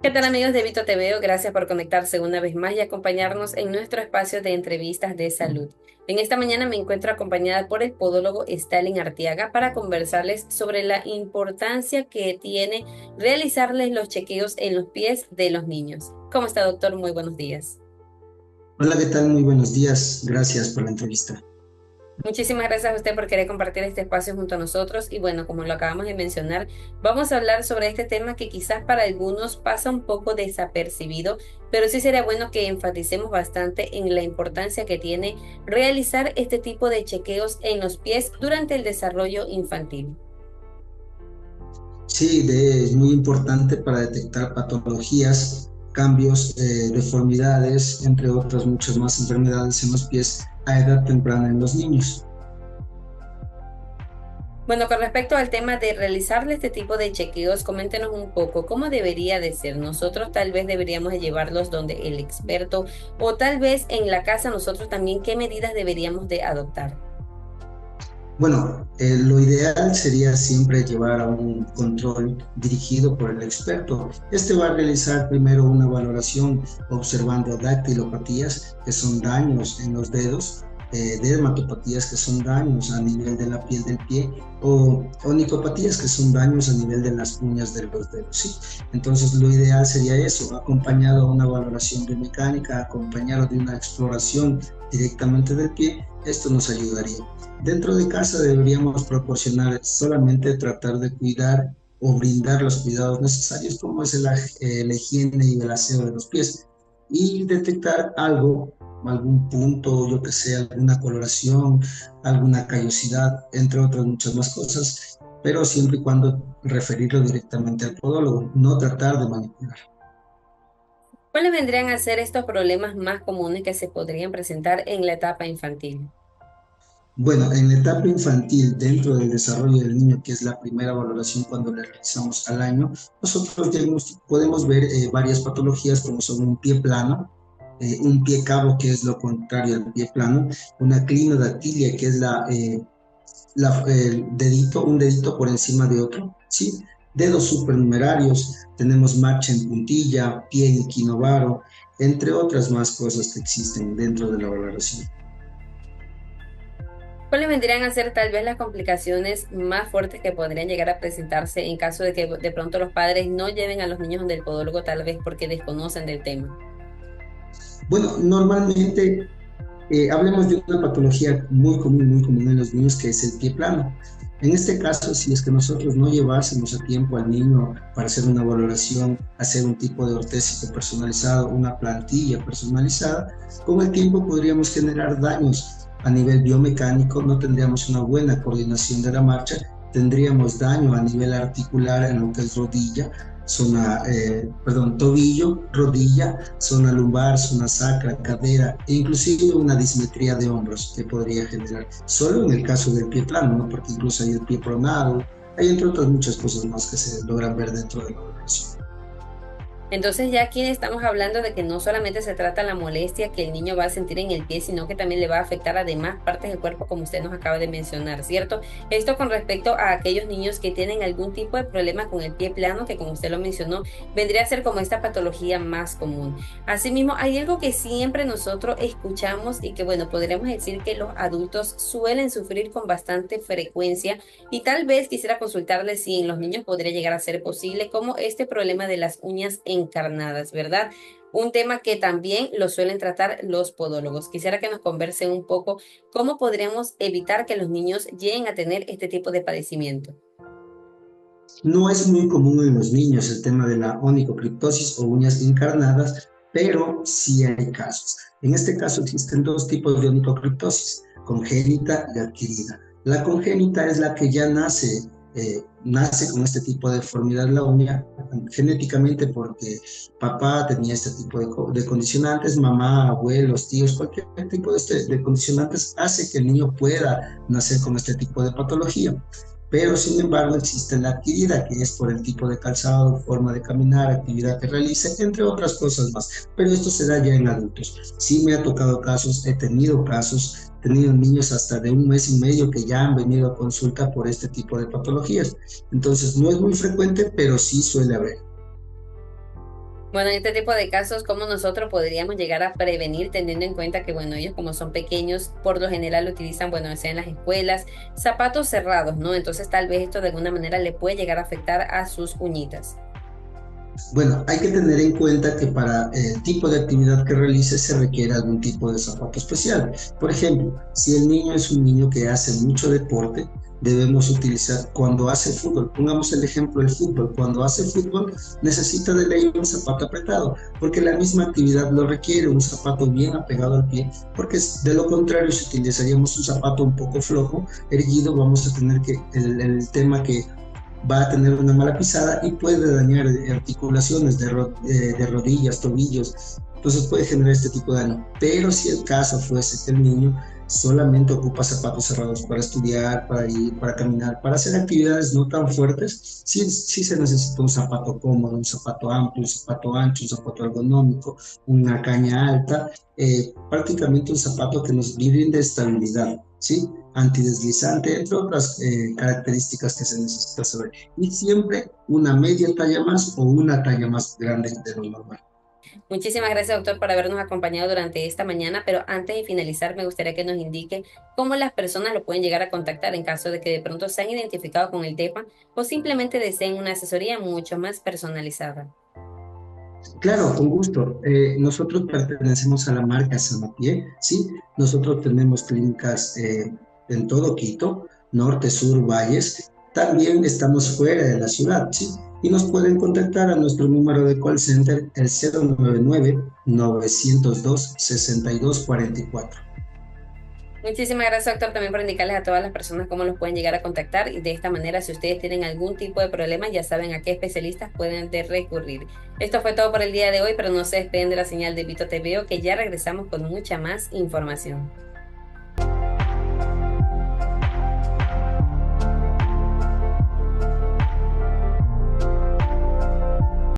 ¿Qué tal amigos de Vito TV? Gracias por conectarse una vez más y acompañarnos en nuestro espacio de entrevistas de salud. En esta mañana me encuentro acompañada por el podólogo Stalin Artiaga para conversarles sobre la importancia que tiene realizarles los chequeos en los pies de los niños. ¿Cómo está, doctor? Muy buenos días. Hola, ¿qué tal? Muy buenos días. Gracias por la entrevista. Muchísimas gracias a usted por querer compartir este espacio junto a nosotros y bueno, como lo acabamos de mencionar, vamos a hablar sobre este tema que quizás para algunos pasa un poco desapercibido, pero sí sería bueno que enfaticemos bastante en la importancia que tiene realizar este tipo de chequeos en los pies durante el desarrollo infantil. Sí, es muy importante para detectar patologías, cambios, deformidades, entre otras muchas más enfermedades en los pies a edad temprana en los niños. Bueno, con respecto al tema de realizarle este tipo de chequeos, coméntenos un poco cómo debería de ser. Nosotros tal vez deberíamos de llevarlos donde el experto o tal vez en la casa nosotros también qué medidas deberíamos de adoptar. Bueno, lo ideal sería siempre llevar a un control dirigido por el experto. Este va a realizar primero una valoración observando dactilopatías, que son daños en los dedos, dermatopatías, que son daños a nivel de la piel del pie, o onicopatías, que son daños a nivel de las uñas de los dedos. ¿Sí? Entonces, lo ideal sería eso, acompañado a una valoración biomecánica, acompañado de una exploración directamente del pie. Esto nos ayudaría. Dentro de casa deberíamos proporcionar solamente tratar de cuidar o brindar los cuidados necesarios como es la higiene y el aseo de los pies y detectar algo, algún punto, yo que sé, alguna coloración, alguna callosidad, entre otras muchas más cosas, pero siempre y cuando referirlo directamente al podólogo, no tratar de manipular. ¿Cuáles vendrían a ser estos problemas más comunes que se podrían presentar en la etapa infantil? Bueno, en la etapa infantil, dentro del desarrollo del niño, que es la primera valoración cuando le realizamos al año, nosotros podemos ver varias patologías como son un pie plano, un pie cabo, que es lo contrario al pie plano, una clinodactilia, que es el dedito, un dedito por encima de otro, ¿sí? Dedos supernumerarios, tenemos marcha en puntilla, pie en equinovaro, entre otras más cosas que existen dentro de la valoración. ¿Cuáles vendrían a ser tal vez las complicaciones más fuertes que podrían llegar a presentarse en caso de que de pronto los padres no lleven a los niños donde el podólogo tal vez porque desconocen del tema? Bueno, normalmente hablemos de una patología muy común en los niños, que es el pie plano. En este caso, si es que nosotros no llevásemos a tiempo al niño para hacer una valoración, hacer un tipo de ortésico personalizado, una plantilla personalizada, con el tiempo podríamos generar daños a nivel biomecánico, no tendríamos una buena coordinación de la marcha, tendríamos daño a nivel articular en lo que es rodilla, tobillo, rodilla, zona lumbar, zona sacra, cadera e inclusive una dismetría de hombros que podría generar, solo en el caso del pie plano, ¿no? Porque incluso hay el pie pronado, hay entre otras muchas cosas más que se logran ver dentro de la operación. Entonces ya aquí estamos hablando de que no solamente se trata la molestia que el niño va a sentir en el pie, sino que también le va a afectar a demás partes del cuerpo, como usted nos acaba de mencionar, ¿cierto? Esto con respecto a aquellos niños que tienen algún tipo de problema con el pie plano, que como usted lo mencionó, vendría a ser como esta patología más común. Asimismo, hay algo que siempre nosotros escuchamos y que, bueno, podríamos decir que los adultos suelen sufrir con bastante frecuencia y tal vez quisiera consultarle si en los niños podría llegar a ser posible, como este problema de las uñas encarnadas, ¿verdad? Un tema que también lo suelen tratar los podólogos. Quisiera que nos converse un poco cómo podríamos evitar que los niños lleguen a tener este tipo de padecimiento. No es muy común en los niños el tema de la onicocriptosis o uñas encarnadas, pero sí hay casos. En este caso existen dos tipos de onicocriptosis, congénita y adquirida. La congénita es la que ya nace con este tipo de deformidad en la uña genéticamente porque papá tenía este tipo de condicionantes, mamá, abuelos, tíos, cualquier tipo de condicionantes hace que el niño pueda nacer con este tipo de patología, pero sin embargo existe la adquirida, que es por el tipo de calzado, forma de caminar, actividad que realice, entre otras cosas más, pero esto se da ya en adultos. Sí me ha tocado casos, he tenido niños hasta de un mes y medio que ya han venido a consulta por este tipo de patologías, entonces no es muy frecuente, pero sí suele haber. Bueno, en este tipo de casos, ¿cómo nosotros podríamos llegar a prevenir teniendo en cuenta que, bueno, ellos como son pequeños, por lo general utilizan, bueno, sea en las escuelas, zapatos cerrados, ¿no? Entonces tal vez esto de alguna manera le puede llegar a afectar a sus uñitas. Bueno, hay que tener en cuenta que para el tipo de actividad que realice se requiere algún tipo de zapato especial. Por ejemplo, si el niño es un niño que hace mucho deporte, debemos utilizar cuando hace fútbol, pongamos el ejemplo del fútbol, cuando hace fútbol necesita de ley un zapato apretado, porque la misma actividad lo requiere, un zapato bien apegado al pie, porque de lo contrario, si utilizaríamos un zapato un poco flojo, erguido, vamos a tener que el tema que va a tener una mala pisada y puede dañar articulaciones de rodillas, tobillos. Entonces puede generar este tipo de daño. Pero si el caso fuese que el niño solamente ocupa zapatos cerrados para estudiar, para ir, para caminar, para hacer actividades no tan fuertes, sí se necesita un zapato cómodo, un zapato amplio, un zapato ancho, un zapato ergonómico, una caña alta, prácticamente un zapato que nos brinde estabilidad, ¿sí? Antideslizante, entre otras características que se necesita saber. Y siempre una media talla más o una talla más grande de lo normal. Muchísimas gracias, doctor, por habernos acompañado durante esta mañana, pero antes de finalizar, me gustaría que nos indique cómo las personas lo pueden llegar a contactar en caso de que de pronto se han identificado con el tema o simplemente deseen una asesoría mucho más personalizada. Claro, con gusto. Nosotros pertenecemos a la marca Samapié, ¿sí? Nosotros tenemos clínicas en todo Quito, norte, sur, valles. También estamos fuera de la ciudad, ¿sí? Y nos pueden contactar a nuestro número de call center, el 099-902-6244. Muchísimas gracias, doctor, también por indicarles a todas las personas cómo los pueden llegar a contactar y de esta manera, si ustedes tienen algún tipo de problema, ya saben a qué especialistas pueden recurrir. Esto fue todo por el día de hoy, pero no se despeguen de la señal de Vito TV, que ya regresamos con mucha más información.